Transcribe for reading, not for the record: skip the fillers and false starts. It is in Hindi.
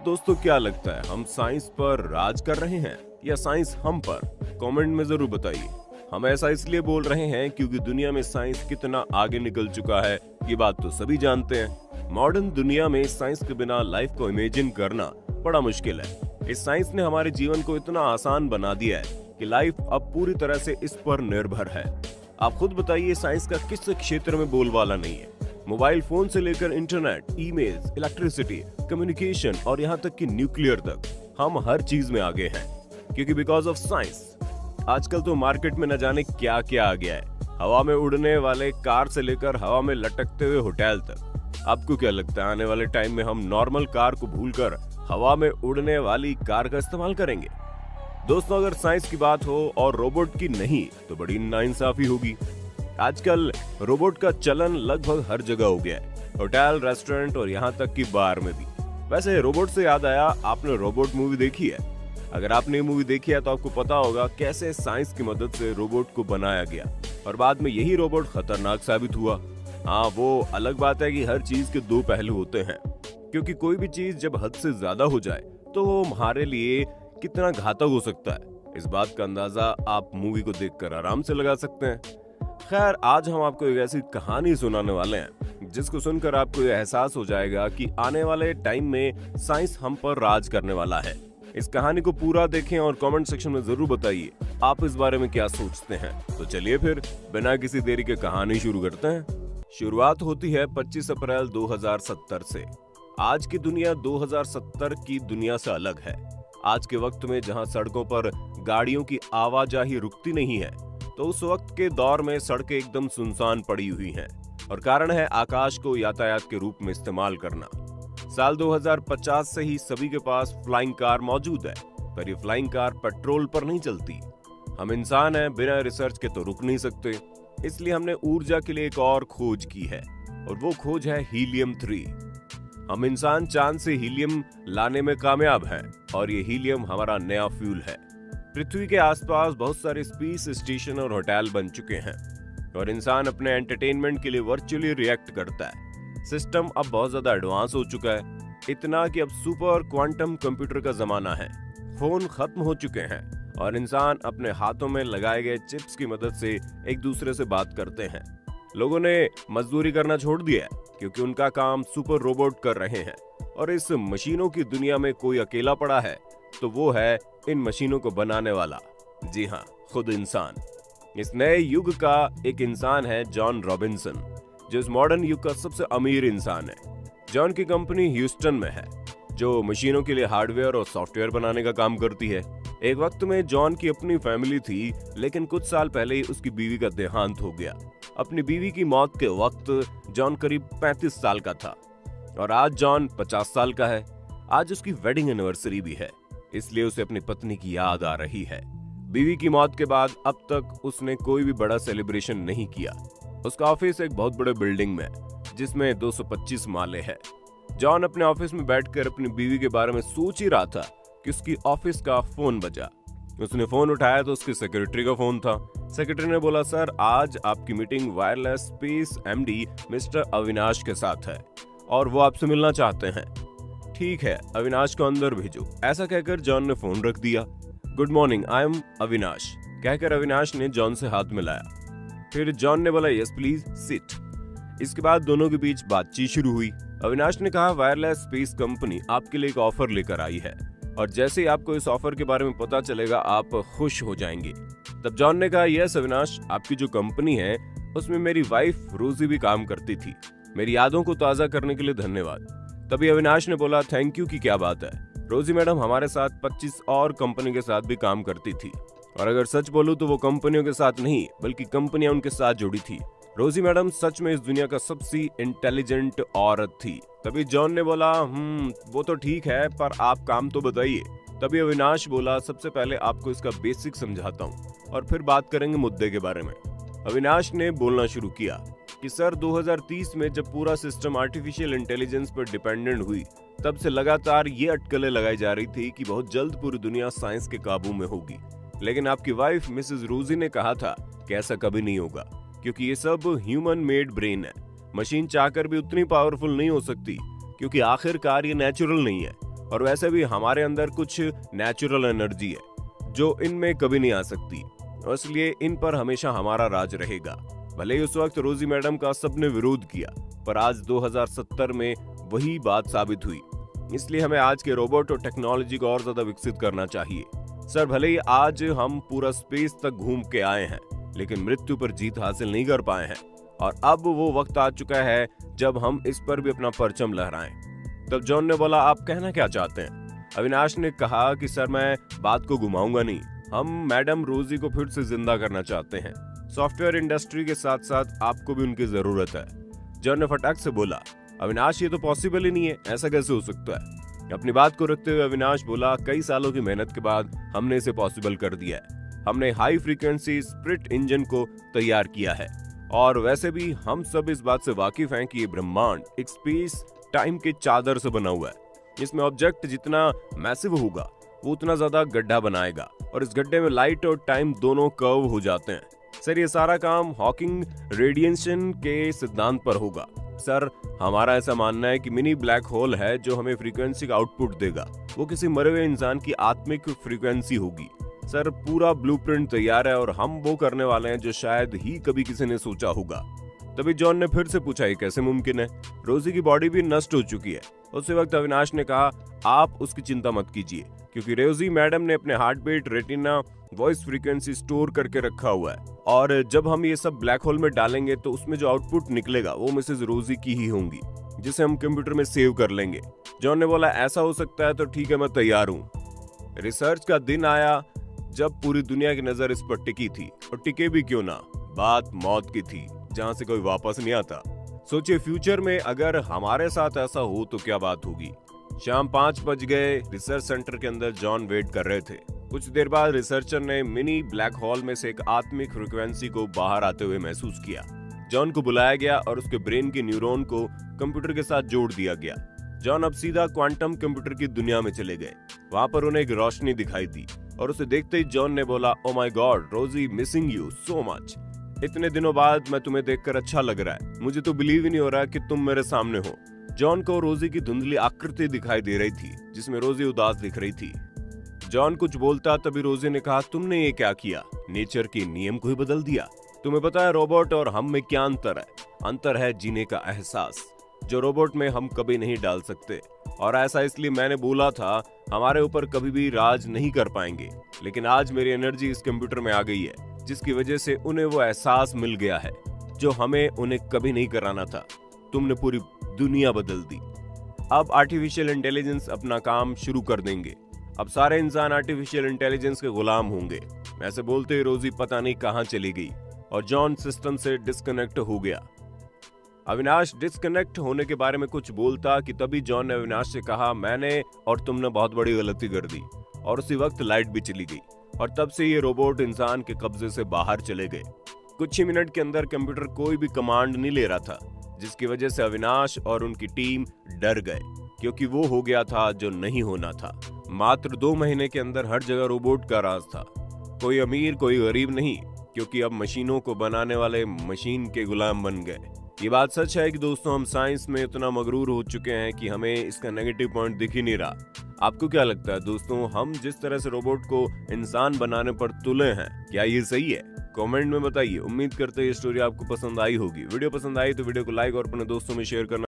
दोस्तों, क्या लगता है, हम साइंस पर राज कर रहे हैं या साइंस हम पर? कमेंट में जरूर बताइए। हम ऐसा इसलिए बोल रहे हैं क्योंकि दुनिया में साइंस कितना आगे निकल चुका है, ये बात तो सभी जानते हैं। मॉडर्न दुनिया में साइंस के बिना लाइफ को इमेजिन करना बड़ा मुश्किल है। इस साइंस ने हमारे जीवन को इतना आसान बना दिया है कि लाइफ अब पूरी तरह से इस पर निर्भर है। आप खुद बताइए, साइंस का किस क्षेत्र में बोलबाला नहीं है? मोबाइल फोन से लेकर इंटरनेट, ईमेल्स, इलेक्ट्रिसिटी, कम्युनिकेशन और यहाँ तक कि न्यूक्लियर तक, हम हर चीज में आगे हैं क्योंकि बिकॉज ऑफ साइंस। आजकल तो मार्केट में न जाने क्या क्या आ गया है। हवा में उड़ने वाले कार से लेकर हवा में लटकते हुए होटल तक। आपको क्या लगता है, आने वाले टाइम में हम नॉर्मल कार को भूलकर हवा में उड़ने वाली कार का इस्तेमाल करेंगे? दोस्तों, अगर साइंस की बात हो और रोबोट की नहीं तो बड़ी नाइंसाफी होगी। आजकल रोबोट का चलन लगभग हर जगह हो गया है, होटल, रेस्टोरेंट और यहाँ तक कि बार में भी। वैसे रोबोट से याद आया, आपने रोबोट मूवी देखी है? अगर आपने ये मूवी देखी है तो आपको पता होगा कैसे साइंस की मदद से रोबोट को बनाया गया और बाद में यही रोबोट खतरनाक साबित हुआ। हाँ, वो अलग बात है कि हर चीज के दो पहलू होते हैं, क्योंकि कोई भी चीज जब हद से ज्यादा हो जाए तो वो हमारे लिए कितना घातक हो सकता है, इस बात का अंदाजा आप मूवी को देखकर आराम से लगा सकते हैं। खैर, आज हम आपको एक ऐसी कहानी सुनाने वाले हैं जिसको सुनकर आपको यह एहसास हो जाएगा कि आने वाले टाइम में साइंस हम पर राज करने वाला है। इस कहानी को पूरा देखें और कमेंट सेक्शन में जरूर बताइए आप इस बारे में क्या सोचते हैं। तो चलिए फिर बिना किसी देरी के कहानी शुरू करते हैं। शुरुआत होती है 25 अप्रैल 2070 से। आज की दुनिया 2070 की दुनिया से अलग है। आज के वक्त में जहां सड़कों पर गाड़ियों की आवाजाही रुकती नहीं है, तो उस वक्त के दौर में सड़कें एकदम सुनसान पड़ी हुई हैं और कारण है आकाश को यातायात के रूप में इस्तेमाल करना। साल 2050 से ही सभी के पास फ्लाइंग कार मौजूद है, पर ये फ्लाइंग कार पेट्रोल पर नहीं चलती। हम इंसान हैं, बिना रिसर्च के तो रुक नहीं सकते, इसलिए हमने ऊर्जा के लिए एक और खोज की है और वो खोज है हीलियम 3। हम इंसान चांद से हीलियम लाने में कामयाब हैं और ये हीलियम हमारा नया फ्यूल है। पृथ्वी के आसपास बहुत सारे स्पेस स्टेशन और होटल बन चुके हैं और इंसान अपने एंटरटेनमेंट के लिए वर्चुअली रिएक्ट करता है। सिस्टम अब बहुत ज्यादा एडवांस हो चुका है, इतना कि अब सुपर क्वांटम कंप्यूटर का जमाना है। फोन खत्म हो चुके हैं और इंसान अपने हाथों में लगाए गए चिप्स की मदद से एक दूसरे से बात करते हैं। लोगों ने मजदूरी करना छोड़ दिया है क्योंकि उनका काम सुपर रोबोट कर रहे हैं और इस मशीनों की दुनिया में कोई अकेला पड़ा है तो वो है इन मशीनों को बनाने वाला। जी हाँ, खुद इंसान। इस नए युग का एक इंसान है जॉन रॉबिन्सन, जो इस मॉडर्न युग का सबसे अमीर इंसान है। जॉन की कंपनी ह्यूस्टन में है, जो मशीनों के लिए हार्डवेयर और सॉफ्टवेयर बनाने का काम करती है। एक वक्त में जॉन की अपनी फैमिली थी, लेकिन कुछ साल पहले ही उसकी बीवी का देहांत हो गया। अपनी बीवी की मौत के वक्त जॉन करीब 35 साल का था और आज जॉन 50 साल का है। आज उसकी वेडिंग एनिवर्सरी भी है, इसलिए उसे अपनी पत्नी की याद आ रही है। बीवी की मौत के बाद अब तक उसने कोई भी बड़ा सेलिब्रेशन नहीं किया। उसका ऑफिस एक बहुत बड़े बिल्डिंग में जिसमें 225 माले हैं। जॉन अपने ऑफिस में बैठकर अपनी बीवी के बारे में सोच ही रहा था कि उसकी ऑफिस का फोन बजा। उसने फोन उठाया तो उसके सेक्रेटरी का फोन था। सेक्रेटरी ने बोला, सर, आज आपकी meeting wireless space MD mister Avinash के साथ है और वो आपसे मिलना चाहते हैं। ठीक है, अविनाश को अंदर भेजो। ऐसा कहकर जॉन ने फोन रख दिया। Good morning, I am Avinash कहकर अविनाश ने जॉन से हाथ मिलाया। फिर जॉन ने बोला, यस प्लीज सिट। इसके बाद दोनों के बीच बातचीत शुरू हुई। अविनाश ने कहा, वायरलेस स्पेस कंपनी आपके लिए एक ऑफर लेकर आई है और जैसे ही आपको इस ऑफर के बारे में पता चलेगा आप खुश हो जाएंगे। तब जॉन ने कहा, यस अविनाश, आपकी जो कंपनी है उसमें मेरी वाइफ रोजी भी काम करती थी। मेरी यादों को ताजा करने के लिए धन्यवाद। तभी अविनाश ने बोला, थैंक यू की क्या बात है। रोजी मैडम हमारे साथ 25 और कंपनी के साथ भी काम करती थी और अगर सच बोलूं तो वो कंपनियों के साथ नहीं बल्कि कंपनियां उनके साथ जुड़ी थी। रोजी मैडम सच में इस दुनिया का सबसे इंटेलिजेंट औरत थी। तभी जॉन ने बोला, वो तो ठीक है, पर आप काम तो बताइए। तभी अविनाश बोला, सबसे पहले आपको इसका बेसिक समझाता हूँ और फिर बात करेंगे मुद्दे के बारे में। अविनाश ने बोलना शुरू किया कि सर, 2030 में जब पूरा सिस्टम आर्टिफिशियल इंटेलिजेंस पर डिपेंडेंट हुई, तब से लगातार ये अटकलें लगाई जा रही थी कि बहुत जल्द पूरी दुनिया साइंस के काबू में होगी। लेकिन आपकी वाइफ मिसेस रोजी ने कहा था कि ऐसा कभी नहीं होगा, क्योंकि ये सब ह्यूमन मेड ब्रेन है। मशीन चाहकर भी उतनी पावरफुल नहीं हो सकती, क्योंकि आखिरकार ये नेचुरल नहीं है और वैसे भी हमारे अंदर कुछ नेचुरल एनर्जी है जो इनमें कभी नहीं आ सकती, और इसलिए इन पर हमेशा हमारा राज रहेगा। भले ही उस वक्त रोजी मैडम का सबने विरोध किया, पर आज 2070 में वही बात साबित हुई। इसलिए हमें आज के रोबोट और टेक्नोलॉजी को और ज्यादा विकसित करना चाहिए। सर, भले ही आज हम पूरा स्पेस तक घूम के आए हैं, लेकिन मृत्यु पर जीत हासिल नहीं कर पाए हैं, और अब वो वक्त आ चुका है जब हम इस पर भी अपना परचम लहराएं। तब जॉन ने बोला, आप कहना क्या चाहते हैं? अविनाश ने कहा कि सर, मैं बात को घुमाऊंगा नहीं, हम मैडम रोजी को फिर से जिंदा करना चाहते हैं। सॉफ्टवेयर इंडस्ट्री के साथ साथ आपको भी उनकी जरूरत है। जॉन ने फटाक से बोला, अविनाश, ये तो पॉसिबल ही नहीं है, ऐसा कैसे हो सकता है? अपनी बात को रखते हुए अविनाश बोला, कई सालों की मेहनत के बाद हमने इसे पॉसिबल कर दिया है। हमने हाई फ्रीक्वेंसी स्प्लिट इंजन को तैयार किया है, और वैसे भी हम सब इस बात से वाकिफ हैं कि ये ब्रह्मांड एक स्पेस टाइम के चादर से बना हुआ है। इसमें ऑब्जेक्ट जितना मैसिव होगा वो उतना ज्यादा गड्ढा बनाएगा, और इस गड्ढे में लाइट और टाइम दोनों कर्व हो जाते हैं। सर, ये सारा काम हॉकिंग रेडिएशन के सिद्धांत पर होगा। सर, हमारा ऐसा मानना है कि मिनी ब्लैक होल है जो हमें फ्रीक्वेंसी का आउटपुट देगा। वो किसी मरे हुए इंसान की आत्मिक फ्रीक्वेंसी होगी। सर, पूरा ब्लूप्रिंट तैयार है और हम वो करने वाले हैं जो शायद ही कभी किसी ने सोचा होगा। तभी जॉन ने फिर से पूछा, ये कैसे मुमकिन है? रोजी की बॉडी भी नष्ट हो चुकी है। उसी वक्त अविनाश ने कहा, आप उसकी चिंता मत कीजिए, क्योंकि रोजी मैडम ने अपने heart beat, retina, voice frequency store करके रखा हुआ है, और जब हम ये सब ब्लैक होल में डालेंगे तो उसमें जो आउटपुट निकलेगा वो मिसेज रोजी की ही होंगी, जिसे हम कंप्यूटर में सेव कर लेंगे। जॉन ने बोला, ऐसा हो सकता है तो ठीक है, मैं तैयार हूँ। रिसर्च का दिन आया जब पूरी दुनिया की नजर इस पर टिकी थी, और टिके भी क्यों ना, बात मौत की थी जहां से कोई वापस नहीं आता। सोचिए, फ्यूचर में अगर हमारे साथ ऐसा हो तो क्या बात होगी। शाम 5 बज गए। रिसर्च सेंटर के अंदर जॉन वेट कर रहे थे। कुछ देर बाद रिसर्चर ने मिनी ब्लैक होल में से एक आत्मिक फ्रीक्वेंसी को बाहर आते हुए महसूस किया। जॉन को बुलाया गया और उसके ब्रेन के न्यूरॉन को कंप्यूटर के साथ जोड़ दिया गया। जॉन अब सीधा क्वांटम कंप्यूटर की दुनिया में चले गए। वहां पर उन्हें एक रोशनी दिखाई दी, और उसे देखते ही जॉन ने बोला, ओ माय गॉड रोजी, मिसिंग यू सो मच। इतने दिनों बाद मैं तुम्हें देखकर अच्छा लग रहा है। मुझे तो बिलीव ही नहीं हो रहा कि तुम मेरे सामने हो। जॉन को रोजी की धुंधली आकृति दिखाई दे रही थी, जिसमें रोजी उदास दिख रही थी। जॉन कुछ बोलता तभी रोजी ने कहा, तुमने ये क्या किया? नेचर के नियम को ही बदल दिया। तुम्हें पता है रोबोट और हम में क्या अंतर है? अंतर है जीने का एहसास, जो रोबोट में हम कभी नहीं डाल सकते। और ऐसा इसलिए मैंने बोला था, हमारे ऊपर कभी भी राज नहीं कर पाएंगे, लेकिन आज मेरी एनर्जी इस कंप्यूटर में आ गई है, जिसकी वजह से उन्हें वो एहसास मिल गया है जो हमें उन्हें कभी नहीं कराना था। तुमने पूरी दुनिया बदल दी। अब आर्टिफिशियल इंटेलिजेंस अपना काम शुरू कर देंगे। अब सारे इंसान आर्टिफिशियल इंटेलिजेंस के गुलाम होंगे। ऐसे बोलते ही रोजी पता नहीं कहां चली गई, और जॉन सिस्टम से डिस्कनेक्ट हो गया। अविनाश डिस्कनेक्ट होने के बारे में कुछ बोलता कि तभी जॉन ने अविनाश से कहा, मैंने और तुमने बहुत बड़ी गलती कर दी। और उसी वक्त लाइट भी चली गई, और तब से ये रोबोट इंसान के कब्जे से बाहर चले गए। कुछ ही मिनट के अंदर कंप्यूटर कोई भी कमांड नहीं ले रहा था, जिसकी वजह से अविनाश और उनकी टीम डर गए, क्योंकि वो हो गया था जो नहीं होना था। मात्र 2 महीने के अंदर हर जगह रोबोट का राज था। कोई अमीर कोई गरीब नहीं, क्योंकि अब मशीनों को बनाने वाले मशीन के गुलाम बन गए। ये बात सच है कि दोस्तों, हम साइंस में इतना मगरूर हो चुके हैं कि हमें इसका नेगेटिव पॉइंट दिख ही नहीं रहा। आपको क्या लगता है दोस्तों, हम जिस तरह से रोबोट को इंसान बनाने पर तुले हैं, क्या ये सही है? कमेंट में बताइए। उम्मीद करते हैं ये स्टोरी आपको पसंद आई होगी। वीडियो पसंद आई तो वीडियो को लाइक और अपने दोस्तों में शेयर करना